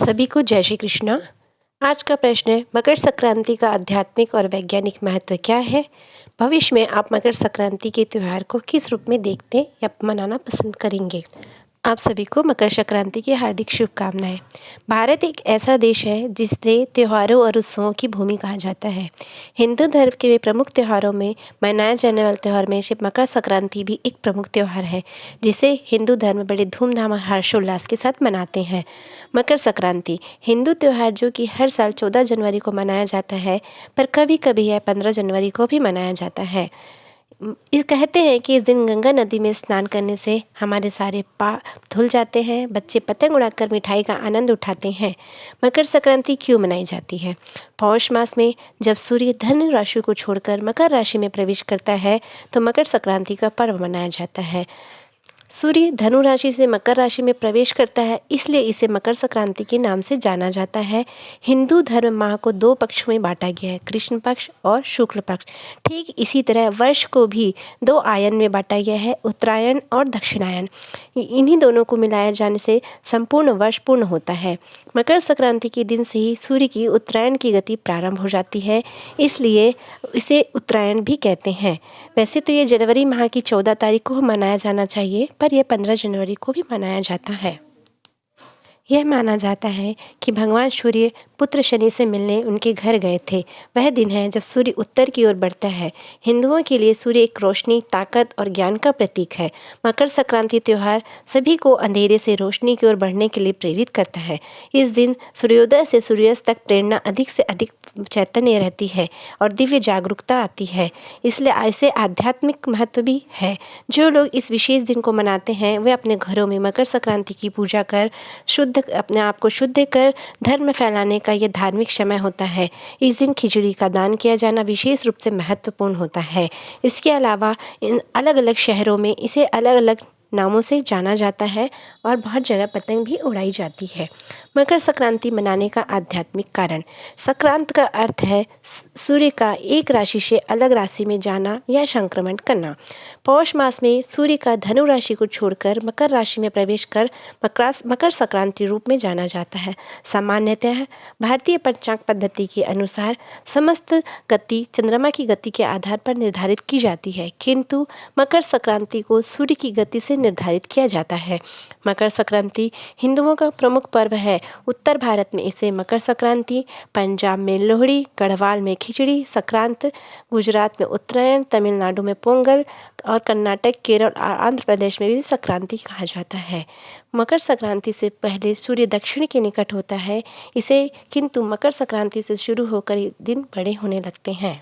सभी को जय श्री कृष्णा। आज का प्रश्न है, मकर संक्रांति का आध्यात्मिक और वैज्ञानिक महत्व क्या है। भविष्य में आप मकर संक्रांति के त्यौहार को किस रूप में देखते या मनाना पसंद करेंगे। आप सभी को मकर संक्रांति की हार्दिक शुभकामनाएं। भारत एक ऐसा देश है जिसे त्योहारों और उत्सवों की भूमि कहा जाता है। हिंदू धर्म के प्रमुख त्योहारों में मनाए जाने वाले त्यौहार में से मकर संक्रांति भी एक प्रमुख त्यौहार है, जिसे हिंदू धर्म बड़े धूमधाम और हर्षोल्लास के साथ मनाते हैं। मकर संक्रांति हिंदू त्यौहार जो कि हर साल 14 जनवरी को मनाया जाता है, पर कभी कभी यह 15 जनवरी को भी मनाया जाता है। ये कहते हैं कि इस दिन गंगा नदी में स्नान करने से हमारे सारे पाप धुल जाते हैं। बच्चे पतंग उड़ाकर मिठाई का आनंद उठाते हैं। मकर संक्रांति क्यों मनाई जाती है। पौष मास में जब सूर्य धनु राशि को छोड़कर मकर राशि में प्रवेश करता है तो मकर संक्रांति का पर्व मनाया जाता है। सूर्य धनु राशि से मकर राशि में प्रवेश करता है, इसलिए इसे मकर संक्रांति के नाम से जाना जाता है। हिंदू धर्म माह को 2 पक्षों में बांटा गया है, कृष्ण पक्ष और शुक्ल पक्ष। ठीक इसी तरह वर्ष को भी 2 आयन में बांटा गया है, उत्तरायण और दक्षिणायन। इन्हीं दोनों को मिलाया जाने से संपूर्ण वर्ष पूर्ण होता है। मकर संक्रांति के दिन से ही सूर्य की उत्तरायण की गति प्रारंभ हो जाती है, इसलिए इसे उत्तरायण भी कहते हैं। वैसे तो ये जनवरी माह की 14 तारीख को मनाया जाना चाहिए, पर यह 15 जनवरी को भी मनाया जाता है। यह माना जाता है कि भगवान सूर्य पुत्र शनि से मिलने उनके घर गए थे। वह दिन है जब सूर्य उत्तर की ओर बढ़ता है। हिंदुओं के लिए सूर्य एक रोशनी, ताकत और ज्ञान का प्रतीक है। मकर संक्रांति त्यौहार सभी को अंधेरे से रोशनी की ओर बढ़ने के लिए प्रेरित करता है। इस दिन सूर्योदय से सूर्यास्त तक प्रेरणा अधिक से अधिक चैतन्य रहती है और दिव्य जागरूकता आती है, इसलिए ऐसे आध्यात्मिक महत्व भी है। जो लोग इस विशेष दिन को मनाते हैं वे अपने घरों में मकर संक्रांति की पूजा कर अपने आप को शुद्ध कर धर्म फैलाने का यह धार्मिक समय होता है। इस दिन खिचड़ी का दान किया जाना विशेष रूप से महत्वपूर्ण होता है। इसके अलावा इन अलग अलग शहरों में इसे अलग अलग नामों से जाना जाता है और बहुत जगह पतंग भी उड़ाई जाती है। मकर संक्रांति मनाने का आध्यात्मिक कारण। संक्रांत का अर्थ है सूर्य का एक राशि से अलग राशि में जाना या संक्रमण करना। पौष मास में सूर्य का धनु राशि को छोड़कर मकर राशि में प्रवेश कर मकर संक्रांति रूप में जाना जाता है। सामान्यतः भारतीय पंचांग पद्धति के अनुसार समस्त गति चंद्रमा की गति के आधार पर निर्धारित की जाती है, किंतु मकर संक्रांति को सूर्य की गति से निर्धारित किया जाता है। मकर संक्रांति हिंदुओं का प्रमुख पर्व है। उत्तर भारत में इसे मकर संक्रांति, पंजाब में लोहड़ी, गढ़वाल में खिचड़ी संक्रांत, गुजरात में उत्तरायण, तमिलनाडु में पोंगल और कर्नाटक, केरल और आंध्र प्रदेश में भी संक्रांति कहा जाता है। मकर संक्रांति से पहले सूर्य दक्षिण के निकट होता है किंतु मकर संक्रांति से शुरू होकर दिन बड़े होने लगते हैं।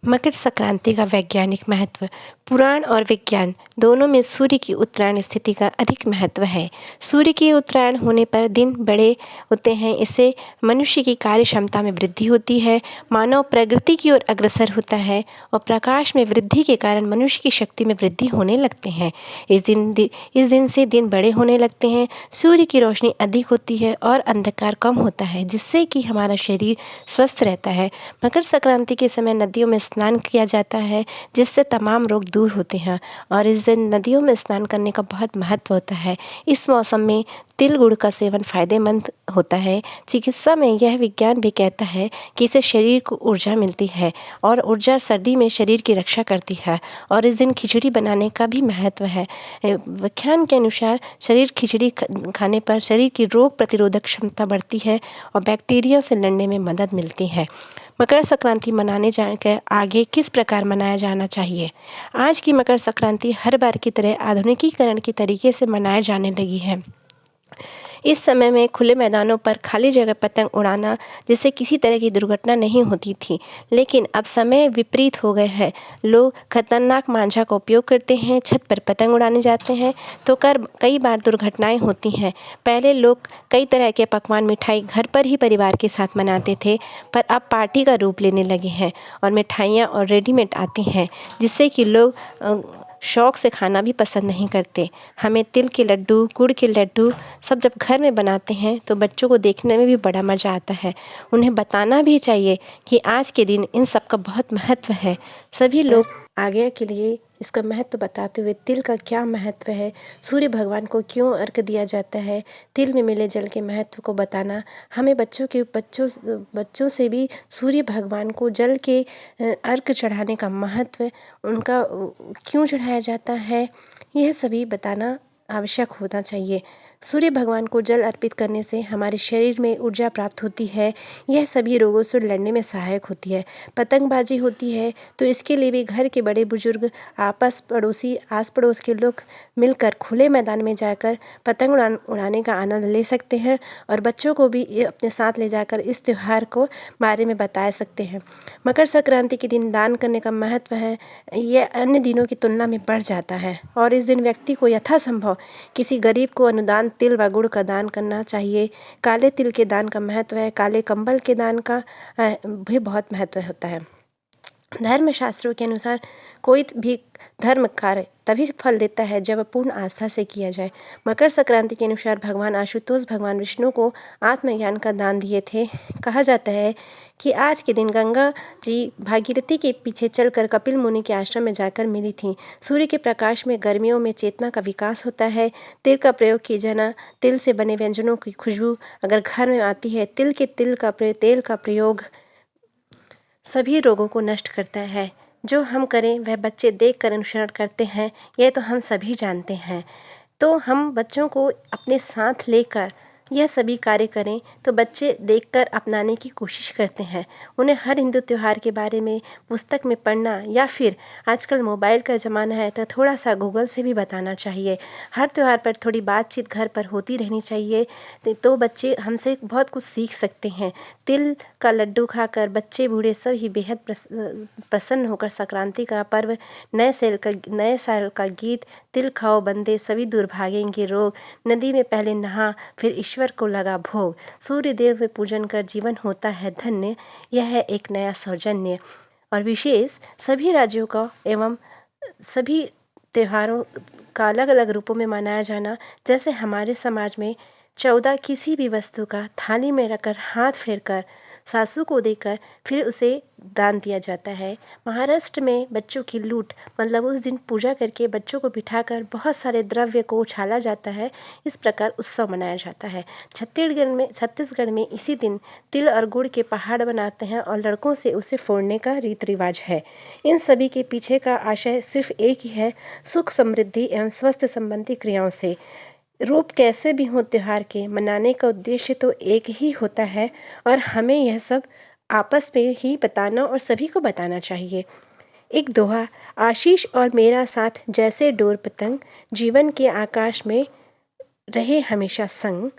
मकर संक्रांति का वैज्ञानिक महत्व। पुराण और विज्ञान दोनों में सूर्य की उत्तरायण स्थिति का अधिक महत्व है। सूर्य के उत्तरायण होने पर दिन बड़े होते हैं, इससे मनुष्य की कार्य क्षमता में वृद्धि होती है, मानव प्रगति की ओर अग्रसर होता है और प्रकाश में वृद्धि के कारण मनुष्य की शक्ति में वृद्धि होने लगते हैं। इस दिन से दिन बड़े होने लगते हैं, सूर्य की रोशनी अधिक होती है और अंधकार कम होता है, जिससे कि हमारा शरीर स्वस्थ रहता है। मकर संक्रांति के समय नदियों में स्नान किया जाता है, जिससे तमाम रोग दूर होते हैं और इस दिन नदियों में स्नान करने का बहुत महत्व होता है। इस मौसम में तिल गुड़ का सेवन फायदेमंद होता है। चिकित्सा में यह विज्ञान भी कहता है कि इससे शरीर को ऊर्जा मिलती है और ऊर्जा सर्दी में शरीर की रक्षा करती है और इस दिन खिचड़ी बनाने का भी महत्व है। विज्ञान के अनुसार खिचड़ी खाने पर शरीर की रोग प्रतिरोधक क्षमता बढ़ती है और बैक्टीरिया से लड़ने में मदद मिलती है। मकर संक्रांति मनाने जाकर आगे किस प्रकार मनाया जाना चाहिए। आज की मकर संक्रांति हर बार की तरह आधुनिकीकरण के तरीके से मनाए जाने लगी है। इस समय में खुले मैदानों पर खाली जगह पतंग उड़ाना जिससे किसी तरह की दुर्घटना नहीं होती थी, लेकिन अब समय विपरीत हो गए हैं। लोग खतरनाक मांझा का उपयोग करते हैं, छत पर पतंग उड़ाने जाते हैं तो कई बार दुर्घटनाएं होती हैं। पहले लोग कई तरह के पकवान मिठाई घर पर ही परिवार के साथ मनाते थे, पर अब पार्टी का रूप लेने लगे हैं और मिठाइयाँ और रेडीमेड आती हैं, जिससे कि लोग शौक़ से खाना भी पसंद नहीं करते। हमें तिल के लड्डू, गुड़ के लड्डू सब जब घर में बनाते हैं तो बच्चों को देखने में भी बड़ा मज़ा आता है। उन्हें बताना भी चाहिए कि आज के दिन इन सब का बहुत महत्व है। सभी लोग आगे के लिए इसका महत्व बताते हुए तिल का क्या महत्व है, सूर्य भगवान को क्यों अर्घ दिया जाता है, तिल में मिले जल के महत्व को बताना, हमें बच्चों से भी सूर्य भगवान को जल के अर्घ चढ़ाने का महत्व, उनका क्यों चढ़ाया जाता है, यह सभी बताना आवश्यक होना चाहिए। सूर्य भगवान को जल अर्पित करने से हमारे शरीर में ऊर्जा प्राप्त होती है। यह सभी रोगों से लड़ने में सहायक होती है। पतंगबाजी होती है तो इसके लिए भी घर के बड़े बुजुर्ग आस पड़ोस के लोग मिलकर खुले मैदान में जाकर पतंग उड़ाने का आनंद ले सकते हैं और बच्चों को भी अपने साथ ले जाकर इस त्यौहार को बारे में बता सकते हैं। मकर संक्रांति के दिन दान करने का महत्व है, यह अन्य दिनों की तुलना में बढ़ जाता है और इस दिन व्यक्ति को यथासंभव किसी गरीब को अनुदान तिल व गुड़ का दान करना चाहिए। काले तिल के दान का महत्व है, काले कंबल के दान का भी बहुत महत्व होता है। धर्म शास्त्रों के अनुसार कोई भी धर्म कार्य तभी फल देता है जब पूर्ण आस्था से किया जाए। मकर संक्रांति के अनुसार भगवान आशुतोष भगवान विष्णु को आत्मज्ञान का दान दिए थे। कहा जाता है कि आज के दिन गंगा जी भागीरथी के पीछे चलकर कपिल मुनि के आश्रम में जाकर मिली थी। सूर्य के प्रकाश में गर्मियों में चेतना का विकास होता है। तिल का प्रयोग किए जाना, तिल से बने व्यंजनों की खुशबू अगर घर में आती है, तेल का प्रयोग सभी रोगों को नष्ट करता है। जो हम करें वह बच्चे देखकर अनुसरण करते हैं, यह तो हम सभी जानते हैं। तो हम बच्चों को अपने साथ लेकर यह सभी कार्य करें तो बच्चे देखकर अपनाने की कोशिश करते हैं। उन्हें हर हिंदू त्यौहार के बारे में पुस्तक में पढ़ना या फिर आजकल मोबाइल का ज़माना है तो थोड़ा सा गूगल से भी बताना चाहिए। हर त्यौहार पर थोड़ी बातचीत घर पर होती रहनी चाहिए तो बच्चे हमसे बहुत कुछ सीख सकते हैं। तिल का लड्डू खाकर बच्चे बूढ़े सभी बेहद प्रसन्न होकर संक्रांति का पर्व, नए साल का गीत, तिल खाओ बंदे सभी दूर भागेंगे रोग, नदी में पहले नहा फिर ईश्वर को लगा भोग, सूर्य देव में पूजन कर जीवन होता है धन्य, यह है एक नया सौजन्य। और विशेष सभी राज्यों का एवं सभी त्योहारों का अलग अलग रूपों में मनाया जाना, जैसे हमारे समाज में 14 किसी भी वस्तु का थाली में रखकर हाथ फेरकर सासू को देकर फिर उसे दान दिया जाता है। महाराष्ट्र में बच्चों की लूट मतलब उस दिन पूजा करके बच्चों को बिठाकर बहुत सारे द्रव्य को उछाला जाता है। इस प्रकार उत्सव मनाया जाता है। छत्तीसगढ़ में इसी दिन तिल और गुड़ के पहाड़ बनाते हैं और लड़कों से उसे फोड़ने का रीति रिवाज है। इन सभी के पीछे का आशय सिर्फ एक ही है, सुख समृद्धि एवं स्वास्थ्य संबंधी क्रियाओं से रूप कैसे भी हो त्योहार के मनाने का उद्देश्य तो एक ही होता है और हमें यह सब आपस में ही बताना और सभी को बताना चाहिए। एक दोहा, आशीष और मेरा साथ जैसे डोर पतंग, जीवन के आकाश में रहे हमेशा संग,